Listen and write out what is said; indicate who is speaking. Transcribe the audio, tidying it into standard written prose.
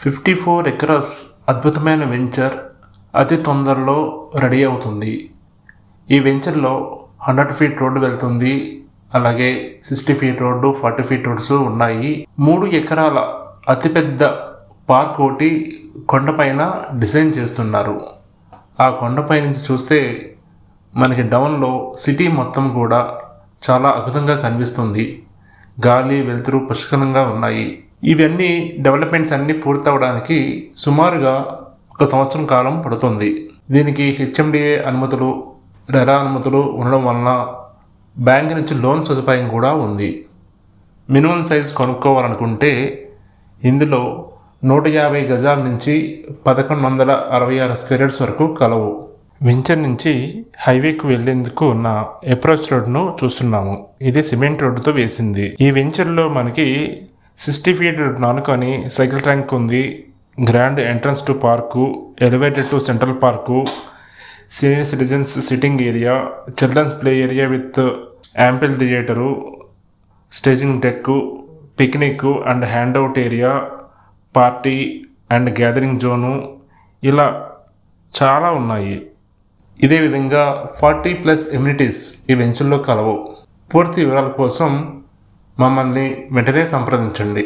Speaker 1: 54 acres అద్భుతమైన venture అతి తొందరలో రెడీ అవుతుంది. ఈ వెంచర్లో 100 ఫీట్ రోడ్డు వెళ్తుంది. అలాగే 60 ఫీట్ రోడ్డు, 40 ఫీట్ రోడ్స్ ఉన్నాయి. 3 ఎకరాల అతిపెద్ద పార్క్ ఒకటి కొండపైన డిజైన్ చేస్తున్నారు. ఆ కొండపై నుంచి చూస్తే మనకి డౌన్లో సిటీ మొత్తం కూడా చాలా అద్భుతంగా కనిపిస్తుంది. గాలి వెలుతురు పుష్కలంగా ఉన్నాయి. ఇవన్నీ డెవలప్మెంట్స్ అన్నీ పూర్తవడానికి సుమారుగా 1 సంవత్సరం కాలం పడుతుంది. దీనికి హెచ్ఎండిఏ అనుమతులు, రెరా అనుమతులు ఉండడం వలన బ్యాంక్ నుంచి లోన్ సదుపాయం కూడా ఉంది. మినిమం సైజ్ కొనుక్కోవాలనుకుంటే ఇందులో 150 గజాల నుంచి 1166 స్క్వేర్ యార్డ్స్ వరకు కలవు. వెంచర్ నుంచి హైవేకు వెళ్లేందుకు ఉన్న అప్రోచ్ రోడ్ను చూస్తున్నాము. ఇది సిమెంట్ రోడ్డుతో వేసింది. ఈ వెంచర్లో మనకి 60 ఫీట్ నానుకొని సైకిల్ ట్యాంక్ ఉంది. Grand entrance to park, elevated to central park, senior citizens sitting area, children's play area with amphitheatre, staging deck, picnic and hangout area, party and gathering zone, ఇలా చాలా ఉన్నాయి. ఇదే విధంగా 40+ amenities ఈ వెంచర్లో కలవు. పూర్తి వివరాల కోసం మమ్మల్ని వెంటనే సంప్రదించండి.